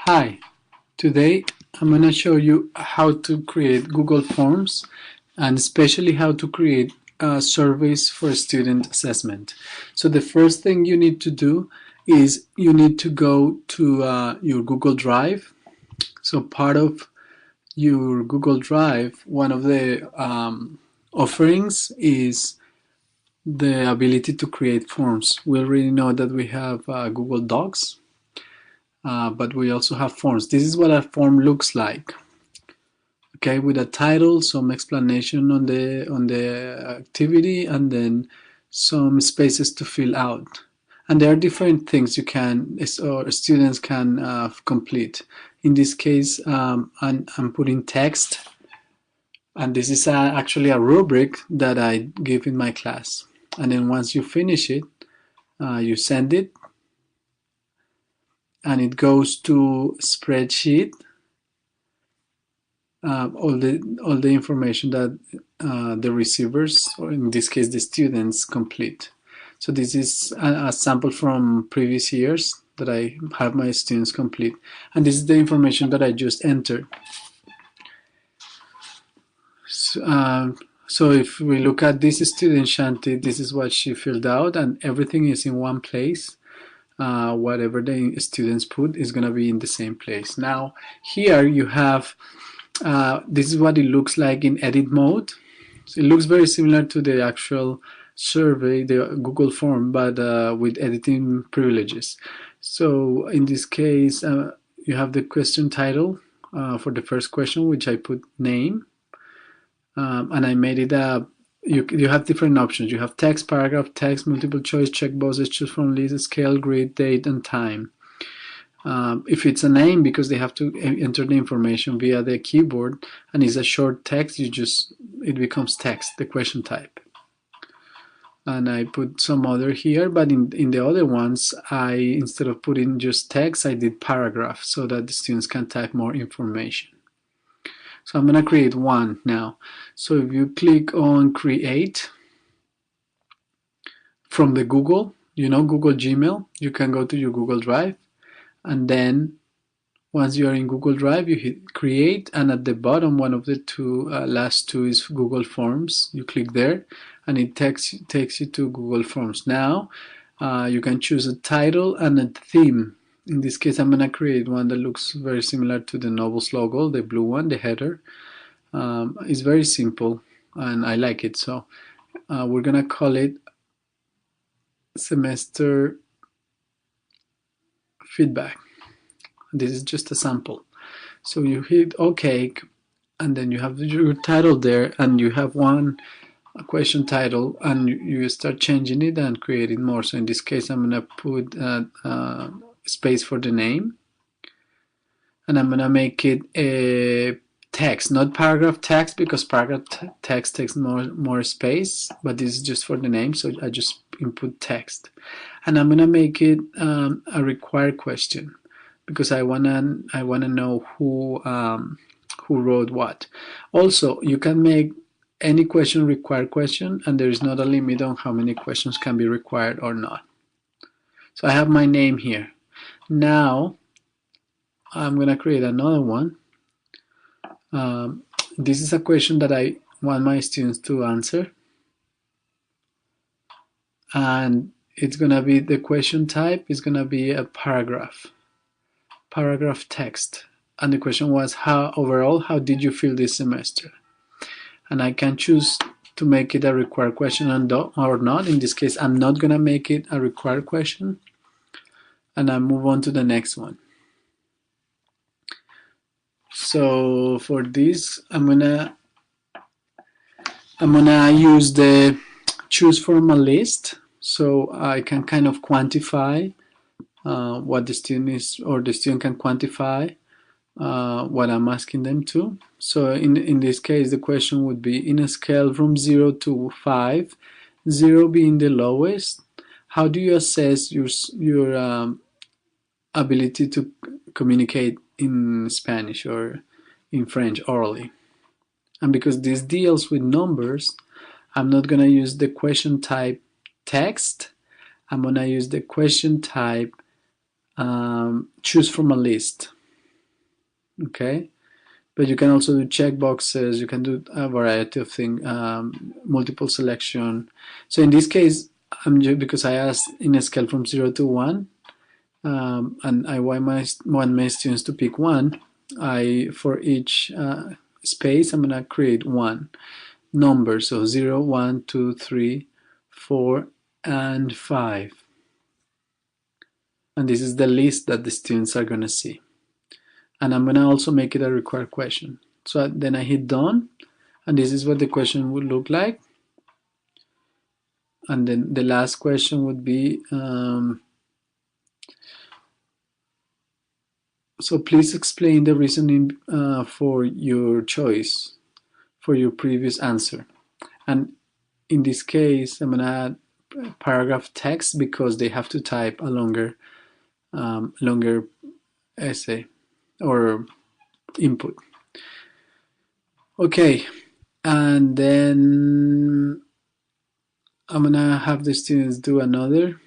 Hi, today I'm going to show you how to create Google Forms and especially how to create surveys for student assessment. So the first thing you need to do is you need to go to your Google Drive. So part of your Google Drive, one of the offerings is the ability to create forms. We already know that we have Google Docs, but we also have forms. This is what a form looks like. Okay, with a title, some explanation on the activity, and then some spaces to fill out. And there are different things you can or students can complete. In this case, I'm putting text, and this is actually a rubric that I give in my class. And then once you finish it, you send it, and it goes to spreadsheet. All the information that the receivers, or in this case the students, complete. So this is a sample from previous years that I have my students complete, and this is the information that I just entered. So if we look at this student Shanti, this is what she filled out, and everything is in one place. Whatever the students put is going to be in the same place. Now here you have this is what it looks like in edit mode. So it looks very similar to the actual survey, the Google form, but with editing privileges. So in this case, you have the question title for the first question, which I put name, and I made it a. You have different options. You have text, paragraph, text, multiple choice, check boxes, choose from list, scale, grid, date, and time. If it's a name, because they have to enter the information via the keyboard, and it's a short text, it becomes text, the question type. And I put some other here, but in the other ones, instead of putting just text, I did paragraph so that the students can type more information. So I'm going to create one now. So if you click on create from the Google, Google Gmail, you can go to your Google Drive. And then once you are in Google Drive, you hit create, and at the bottom, one of the last two is Google Forms. You click there, and it takes you to Google Forms. Now you can choose a title and a theme. In this case, I'm going to create one that looks very similar to the Nobles logo, the blue one, the header. It's very simple, and I like it. So we're going to call it semester feedback. This is just a sample. So you hit OK, and then you have your title there, and you have a question title, and you start changing it and creating more. So in this case, I'm going to put space for the name, and I'm going to make it a text, not paragraph text, because paragraph text takes more space, but this is just for the name, so I just input text. And I'm going to make it a required question, because I wanna know who wrote what. Also, you can make any question required question, and there is not a limit on how many questions can be required or not. So I have my name here. Now I'm gonna create another one. This is a question that I want my students to answer, and it's gonna be, the question type is gonna be a paragraph text, and the question was, how did you feel this semester? And I can choose to make it a required question or not. In this case, I'm not gonna make it a required question, and I move on to the next one. So for this, I'm gonna use the choose from a list, so I can kind of quantify what the student is, or the student can quantify what I'm asking them to. So in this case, the question would be, in a scale from 0 to 5, 0 being the lowest, how do you assess your ability to communicate in Spanish or in French orally? And because this deals with numbers, I'm not going to use the question type text. I'm going to use the question type choose from a list. Okay, but you can also do checkboxes. You can do a variety of things, multiple selection. So in this case, because I asked in a scale from 0 to 1, and I want my students to pick one. For each space, I'm gonna create one number. So 0, 1, 2, 3, 4, and 5. And this is the list that the students are gonna see. And I'm gonna also make it a required question. So then I hit done, and this is what the question would look like. And then the last question would be, so please explain the reasoning for your choice, for your previous answer. And in this case, I'm gonna add paragraph text because they have to type a longer essay or input. Okay, and then I'm gonna have the students do another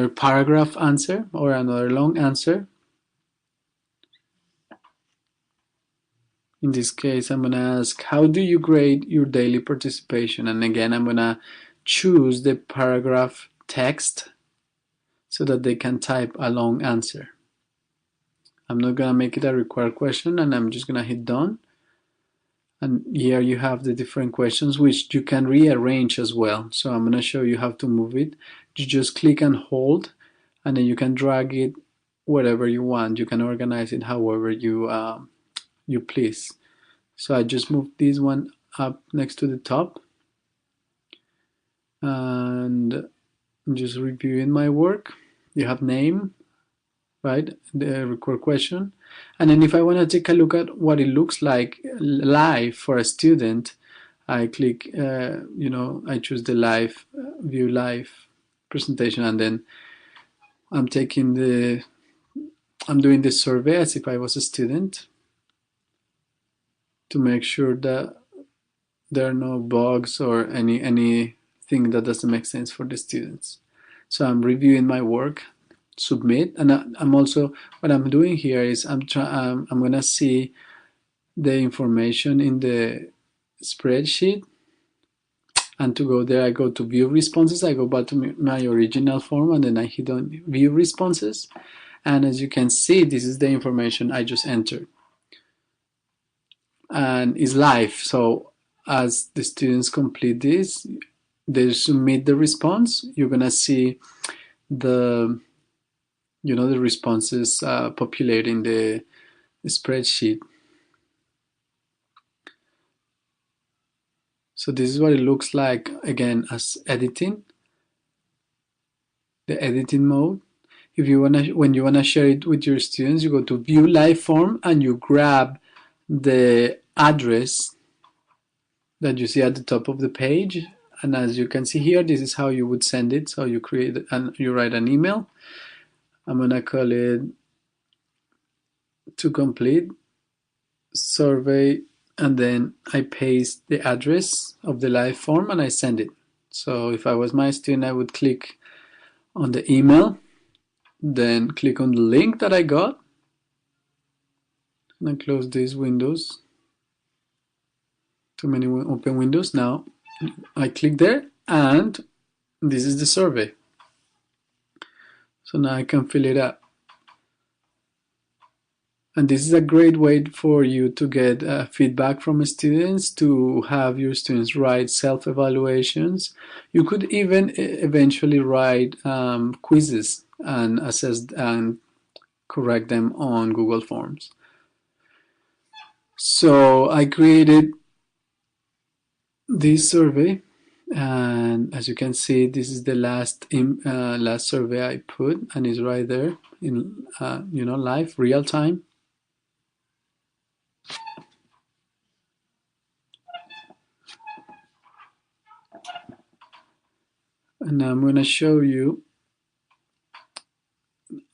paragraph answer or another long answer. In this case, I'm gonna ask, how do you grade your daily participation? And again, I'm gonna choose the paragraph text so that they can type a long answer. I'm not gonna make it a required question, and I'm just gonna hit done. And here you have the different questions which you can rearrange as well. So I'm gonna show you how to move it. You just click and hold, and then you can drag it wherever you want. You can organize it however you please. So I just moved this one up next to the top, and I'm just reviewing my work. You have name, right? The record question. And then if I want to take a look at what it looks like live for a student, I click, I choose the live, view live presentation, and then I'm doing the survey as if I was a student to make sure that there are no bugs or anything that doesn't make sense for the students. So I'm reviewing my work, submit, and I'm also, what I'm doing here is I'm gonna see the information in the spreadsheet, and to go there I go to view responses. I go back to my original form, and then I hit on view responses, and as you can see, this is the information I just entered, and it's live. So as the students complete this, they submit the response, you're gonna see the the responses populating the spreadsheet. So this is what it looks like again as editing, the editing mode. If you when you wanna share it with your students, you go to view live form and you grab the address that you see at the top of the page. And as you can see here, this is how you would send it. So you you write an email. I'm gonna call it to complete survey, and then I paste the address of the live form and I send it. So if I was my student, I would click on the email, then click on the link that I got, and I close these windows. Too many open windows. Now I click there, and this is the survey. So now I can fill it up. And this is a great way for you to get feedback from students, to have your students write self-evaluations. You could even eventually write quizzes and assess and correct them on Google Forms. So I created this survey, and as you can see, this is the last survey I put, and it's right there in live, real time. And I'm going to show you,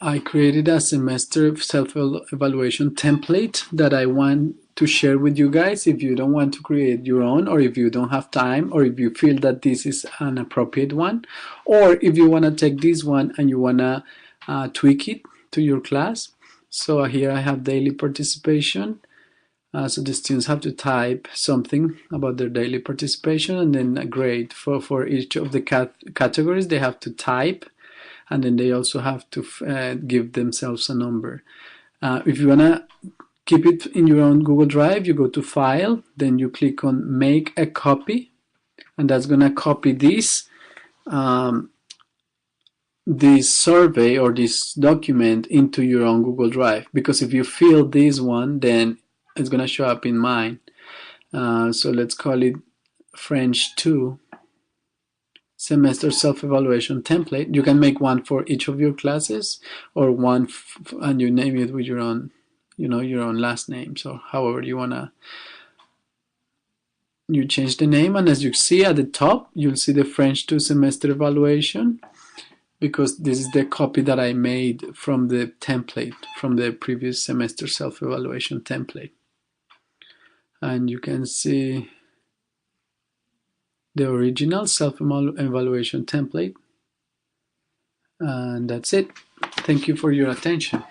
I created a semester self-evaluation template that I want to share with you guys. If you don't want to create your own, or if you don't have time, or if you feel that this is an appropriate one, or if you want to take this one and you want to tweak it to your class. So here I have daily participation. So the students have to type something about their daily participation and then a grade. For each of the categories, they have to type, and then they also have to give themselves a number. If you want to keep it in your own Google Drive, you go to File, then you click on Make a Copy, and that's going to copy this survey or this document into your own Google Drive. Because if you fill this one, then it's going to show up in mine. So let's call it French 2 semester self-evaluation template. You can make one for each of your classes, or one and you name it with your own, your own last name. So however you wanna, you change the name, and as you see at the top, you'll see the French 2 semester evaluation, because this is the copy that I made from the template, from the previous semester self-evaluation template. And you can see the original self-evaluation template. And that's it. Thank you for your attention.